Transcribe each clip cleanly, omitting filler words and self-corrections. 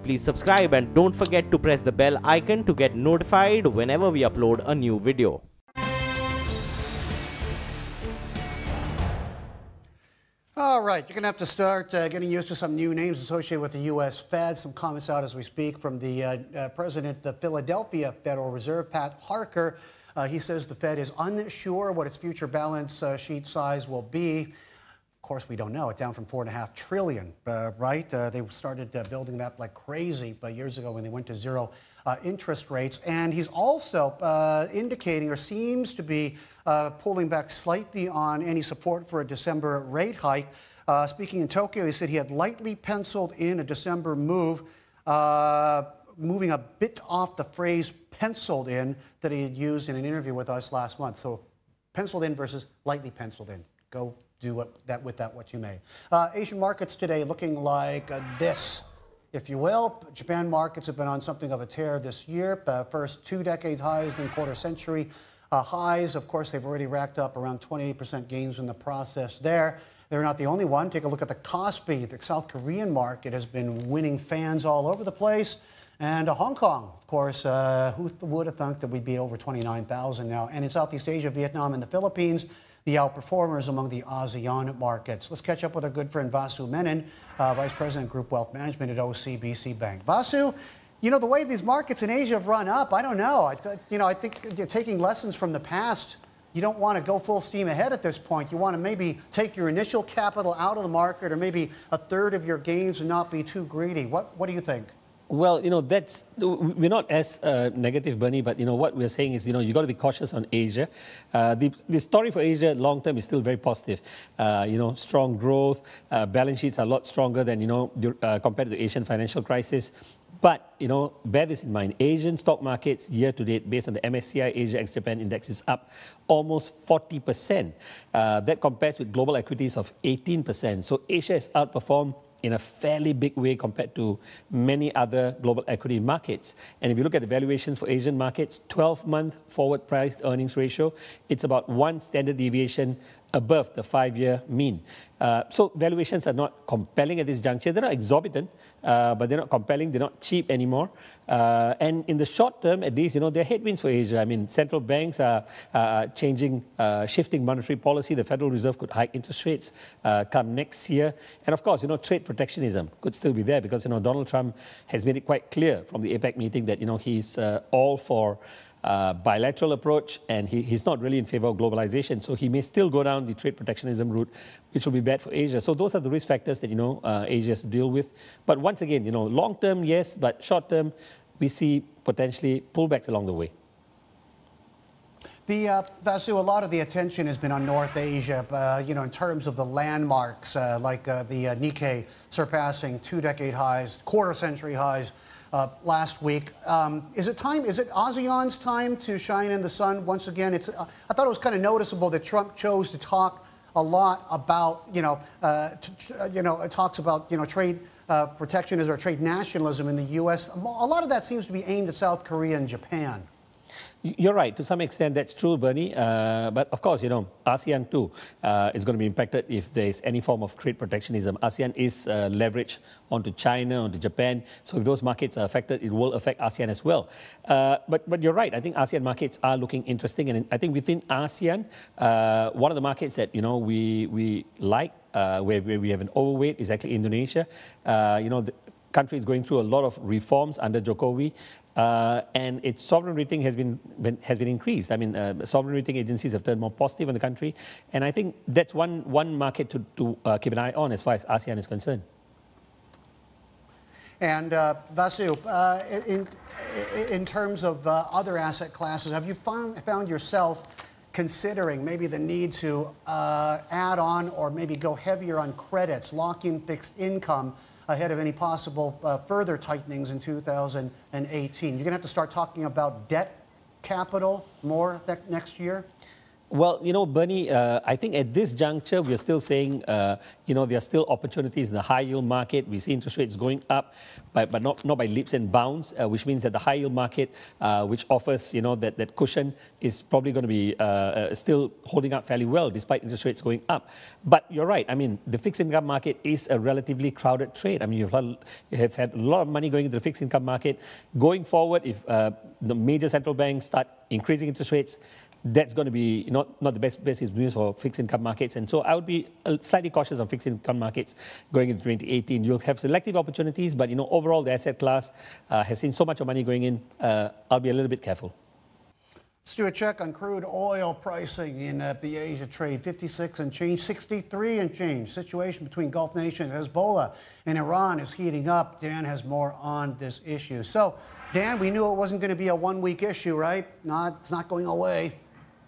please subscribe and don't forget to press the bell icon to get notified whenever we upload a new video. All right, you're going to have to start getting used to some new names associated with the U.S. Fed. Some comments out as we speak from the president of the Philadelphia Federal Reserve, Pat Harker. He says the Fed is unsure what its future balance sheet size will be. Of course, we don't know. It's down from $4.5 trillion, right? They started building that like crazy years ago when they went to zero interest rates. And he's also indicating, or seems to be pulling back slightly on any support for a December rate hike. Speaking in Tokyo, he said he had lightly penciled in a December move, moving a bit off the phrase penciled in that he had used in an interview with us last month. So penciled in versus lightly penciled in. Go do with that what you may. Asian markets today looking like this, if you will. Japan markets have been on something of a tear this year. First 2 decade highs, then quarter-century highs. Of course, they've already racked up around 28% gains in the process there. They're not the only one. Take a look at the Kospi. The South Korean market has been winning fans all over the place. And Hong Kong, of course, who would have thunk that we'd be over 29,000 now? And in Southeast Asia, Vietnam, and the Philippines, the outperformers among the ASEAN markets. Let's catch up with our good friend Vasu Menon, Vice President, Group Wealth Management at OCBC Bank. Vasu, you know, the way these markets in Asia have run up, I don't know. I think taking lessons from the past, you don't want to go full steam ahead at this point. You want to maybe take your initial capital out of the market, or maybe a third of your gains, and not be too greedy. What do you think? Well, we're not as negative, Bernie, but what we're saying is, you've got to be cautious on Asia. The story for Asia long term is still very positive. Strong growth, balance sheets are a lot stronger than, compared to the Asian financial crisis. But, bear this in mind, Asian stock markets year to date, based on the MSCI Asia ex-Japan index, is up almost 40%. That compares with global equities of 18%. So Asia has outperformed in a fairly big way compared to many other global equity markets. And if you look at the valuations for Asian markets, 12-month forward price earnings ratio, it's about 1 standard deviation above the 5-year mean. So valuations are not compelling at this juncture. They're not exorbitant, but they're not compelling. They're not cheap anymore. And in the short term, at least, there are headwinds for Asia. I mean, central banks are shifting monetary policy. The Federal Reserve could hike interest rates come next year. And of course, trade protectionism could still be there because, Donald Trump has made it quite clear from the APEC meeting that, he's all for bilateral approach, and he's not really in favor of globalization. So he may still go down the trade protectionism route, which will be bad for Asia. So those are the risk factors that, Asia has to deal with. But once again, long term, yes, but short term, we see potentially pullbacks along the way. Vasu, a lot of the attention has been on North Asia, in terms of the landmarks, like the Nikkei surpassing 2 decade highs, quarter-century highs last week. Is it ASEAN's time to shine in the sun once again? I thought it was kind of noticeable that Trump chose to talk a lot about, it talks about, trade protectionism or trade nationalism in the U.S. A lot of that seems to be aimed at South Korea and Japan. You're right. To some extent, that's true, Bernie. But of course, ASEAN too is going to be impacted if there is any form of trade protectionism. ASEAN is leveraged onto China, onto Japan. So if those markets are affected, it will affect ASEAN as well. But you're right. I think ASEAN markets are looking interesting. And I think within ASEAN, one of the markets that, we like, where we have an overweight is actually Indonesia. The country is going through a lot of reforms under Jokowi. And its sovereign rating has been increased. I mean, sovereign rating agencies have turned more positive on the country, and I think that's one market to keep an eye on as far as ASEAN is concerned. And Vasu, in terms of other asset classes, have you found yourself considering maybe the need to add on or maybe go heavier on credits, lock in fixed income ahead of any possible further tightenings in 2018? You're going to have to start talking about debt capital more next year? Well, Bernie, I think at this juncture, we're still saying, there are still opportunities in the high yield market. We see interest rates going up, but not by leaps and bounds, which means that the high yield market, which offers, that cushion, is probably going to be still holding up fairly well despite interest rates going up. But you're right. I mean, the fixed income market is a relatively crowded trade. I mean, you have had a lot of money going into the fixed income market. Going forward, if the major central banks start increasing interest rates, that's going to be not the best news for fixed income markets. And so I would be slightly cautious on fixed income markets going into 2018. You'll have selective opportunities, but overall the asset class has seen so much of money going in. I'll be a little bit careful. Let's do a check on crude oil pricing in the Asia trade. 56 and change, 63 and change. Situation between Gulf nation Hezbollah and Iran is heating up. Dan has more on this issue. So, Dan, we knew it wasn't going to be a one-week issue, right? It's not going away.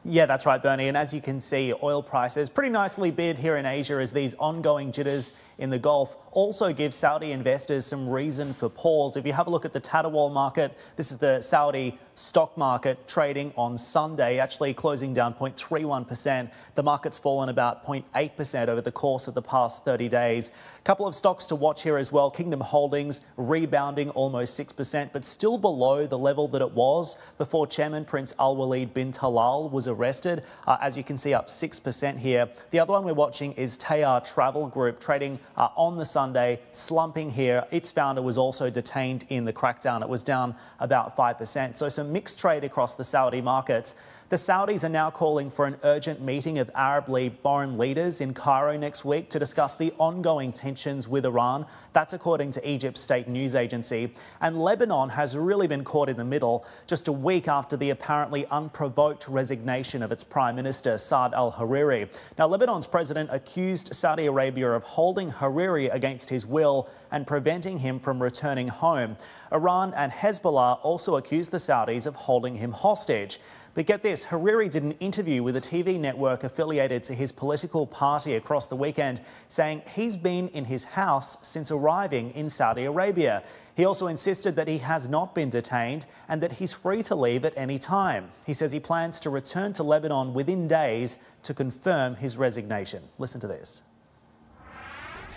Yeah, that's right, Bernie. And as you can see, oil prices pretty nicely bid here in Asia as these ongoing jitters in the Gulf also give Saudi investors some reason for pause. If you have a look at the Tadawul market, this is the Saudi stock market trading on Sunday, actually closing down 0.31%. The market's fallen about 0.8% over the course of the past 30 days. A couple of stocks to watch here as well. Kingdom Holdings rebounding almost 6%, but still below the level that it was before Chairman Prince Al Walid bin Talal was arrested. As you can see, up 6% here. The other one we're watching is Tayar Travel Group, trading on the Sunday, slumping here. Its founder was also detained in the crackdown. It was down about 5%. So some mixed trade across the Saudi markets. The Saudis are now calling for an urgent meeting of Arab League foreign leaders in Cairo next week to discuss the ongoing tensions with Iran. That's according to Egypt's state news agency. And Lebanon has really been caught in the middle just a week after the apparently unprovoked resignation of its Prime Minister, Saad al-Hariri. Now, Lebanon's president accused Saudi Arabia of holding Hariri against his will and preventing him from returning home. Iran and Hezbollah also accused the Saudis of holding him hostage. But get this, Hariri did an interview with a TV network affiliated to his political party across the weekend, saying he's been in his house since arriving in Saudi Arabia. He also insisted that he has not been detained and that he's free to leave at any time. He says he plans to return to Lebanon within days to confirm his resignation. Listen to this.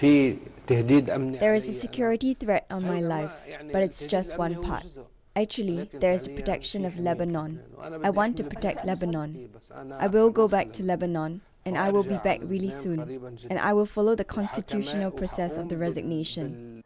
There is a security threat on my life, but it's just one part. Actually, there is the protection of Lebanon. I want to protect Lebanon. I will go back to Lebanon, and I will be back really soon. And I will follow the constitutional process of the resignation.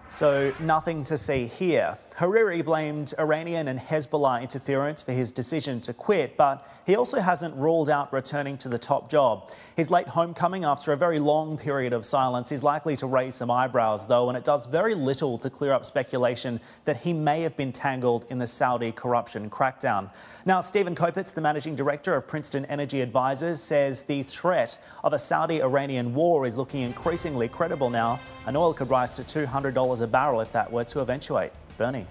So nothing to see here. Hariri blamed Iranian and Hezbollah interference for his decision to quit, but he also hasn't ruled out returning to the top job. His late homecoming after a very long period of silence is likely to raise some eyebrows, though, and it does very little to clear up speculation that he may have been tangled in the Saudi corruption crackdown. Now, Stephen Kopitz, the managing director of Princeton Energy Advisors, says the threat of a Saudi-Iranian war is looking increasingly credible now, and oil could rise to $200 a barrel if that were to eventuate. Bernie.